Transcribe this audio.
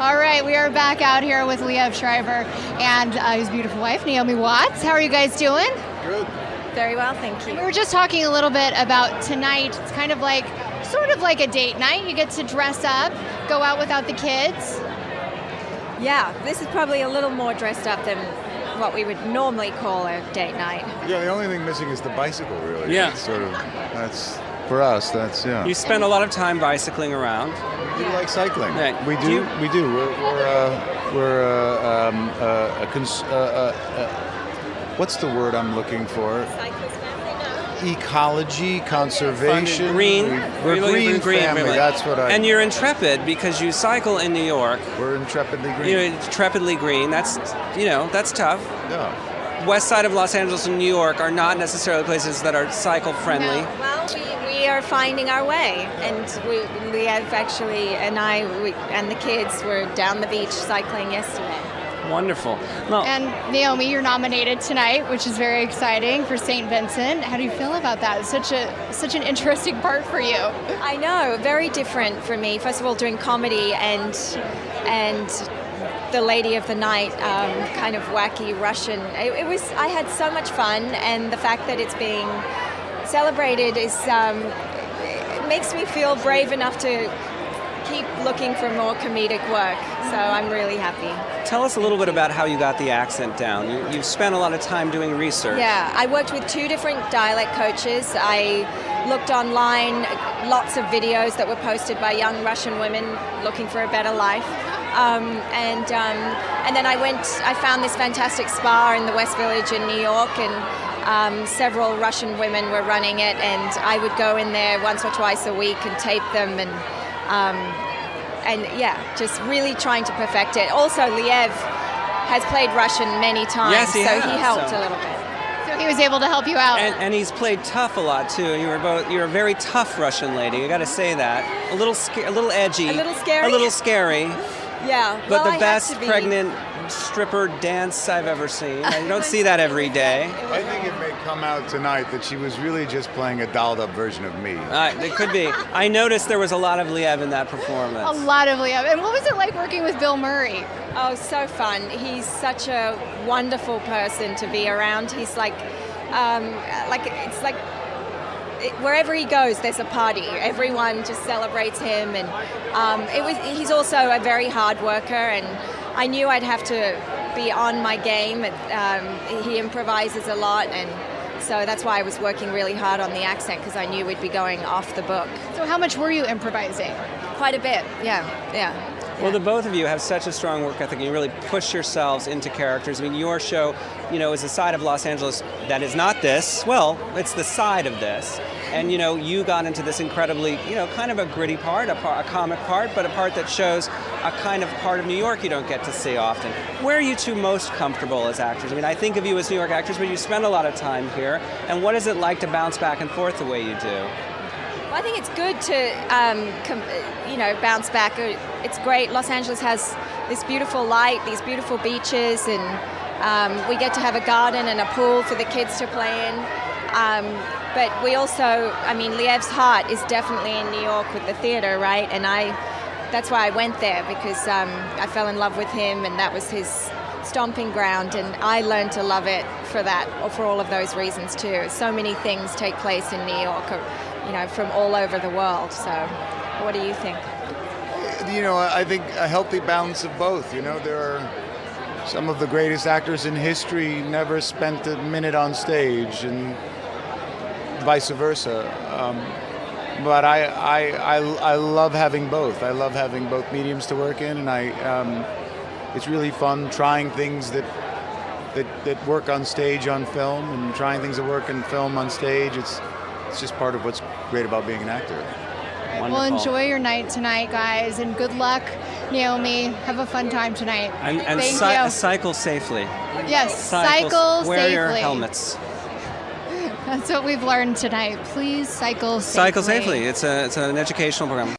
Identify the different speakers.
Speaker 1: All right, we are back out here with Liev Schreiber and his beautiful wife, Naomi Watts. How are you guys doing?
Speaker 2: Good.
Speaker 3: Very well, thank you.
Speaker 1: We were just talking a little bit about tonight. It's kind of like, sort of like a date night. You get to dress up, go out without the kids.
Speaker 3: Yeah, this is probably a little more dressed up than what we would normally call a date night.
Speaker 2: Yeah, the only thing missing is the bicycle, really.
Speaker 4: Yeah.
Speaker 2: It's sort of, for us, yeah.
Speaker 4: You spend a lot of time bicycling around.
Speaker 2: We do like cycling.
Speaker 4: Yeah.
Speaker 2: We do. We do. What's the word I'm looking for?
Speaker 3: Cyclist family, no.
Speaker 2: Ecology, conservation.
Speaker 4: Green.
Speaker 2: We're
Speaker 4: You're looking
Speaker 2: green
Speaker 4: for green
Speaker 2: family.
Speaker 4: family.
Speaker 2: That's what I.
Speaker 4: And you're intrepid because you cycle in New York.
Speaker 2: We're intrepidly green.
Speaker 4: You're intrepidly green. That's tough.
Speaker 2: Yeah.
Speaker 4: West side of Los Angeles and New York are not necessarily places that are cycle friendly.
Speaker 1: No.
Speaker 3: Well, we are finding our way, and we have actually, and the kids were down the beach cycling yesterday.
Speaker 4: Wonderful. Well,
Speaker 1: And Naomi, you're nominated tonight, which is very exciting for St. Vincent. How do you feel about that? It's such an interesting part for you.
Speaker 3: I know, very different for me. First of all, doing comedy and the lady of the night, kind of wacky Russian. I had so much fun, and the fact that it's being celebrated it makes me feel brave enough to keep looking for more comedic work. So I'm really happy.
Speaker 4: tell us a little bit about how you got the accent down. You've spent a lot of time doing research.
Speaker 3: Yeah, I worked with 2 different dialect coaches. I looked online, lots of videos that were posted by young Russian women looking for a better life. And then I found this fantastic spa in the West Village in New York, and several Russian women were running it, and I would go in there once or twice a week and tape them, and yeah, just really trying to perfect it. Also, Liev has played Russian many times,
Speaker 4: Yes, he
Speaker 3: so
Speaker 4: has,
Speaker 3: he helped
Speaker 4: so.
Speaker 3: a little bit.
Speaker 1: So he was able to help you out.
Speaker 4: And he's played tough a lot too. You're a very tough Russian lady. You got to say that. A little edgy.
Speaker 3: A little scary?
Speaker 4: A little scary.
Speaker 3: Yeah,
Speaker 4: But
Speaker 3: well,
Speaker 4: the
Speaker 3: I had
Speaker 4: best
Speaker 3: to be.
Speaker 4: pregnant stripper dance I've ever seen. You don't see that every day.
Speaker 2: I think it may come out tonight that she was really just playing a dolled-up version of me.
Speaker 4: It could be. I noticed there was a lot of Liev in that performance.
Speaker 1: A lot of Liev. And what was it like working with Bill Murray?
Speaker 3: Oh, so fun. He's such a wonderful person to be around. He's wherever he goes, there's a party. Everyone just celebrates him, and he's also a very hard worker, and I knew I'd have to be on my game. He improvises a lot, and so that's why I was working really hard on the accent, because I knew we'd be going off the book.
Speaker 1: So how much were you improvising?
Speaker 3: Quite a bit, yeah.
Speaker 4: Well, the both of you have such a strong work ethic, and you really push yourselves into characters. I mean, your show, is a side of Los Angeles that is not this. Well, it's the side of this. And, you got into this incredibly, kind of a gritty part, a comic part, but a part that shows a kind of part of New York you don't get to see often. Where are you two most comfortable as actors? I mean, I think of you as New York actors, but you spend a lot of time here. And what is it like to bounce back and forth the way you do?
Speaker 3: Well, I think it's good to, bounce back. It's great. Los Angeles has this beautiful light, these beautiful beaches, and we get to have a garden and a pool for the kids to play in. But we also, Liev's heart is definitely in New York with the theater, right? And that's why I went there, because I fell in love with him, and that was his stomping ground, and I learned to love it for that, or for all of those reasons too. So many things take place in New York, from all over the world. So what do you think?
Speaker 2: I think a healthy balance of both. There are some of the greatest actors in history never spent a minute on stage, and vice versa. But I love having both. I love having both mediums to work in, and it's really fun trying things that work on stage on film, and trying things that work in film on stage. It's just part of what's great about being an actor.
Speaker 4: Wonderful.
Speaker 1: Well, enjoy your night tonight, guys, and good luck, Naomi. Have a fun time tonight.
Speaker 4: And
Speaker 1: Thank you.
Speaker 4: cycle safely.
Speaker 1: Yes, cycle
Speaker 4: Wear
Speaker 1: safely.
Speaker 4: your helmets.
Speaker 1: That's what we've learned tonight. Please cycle safely.
Speaker 4: Cycle safely. It's an educational program.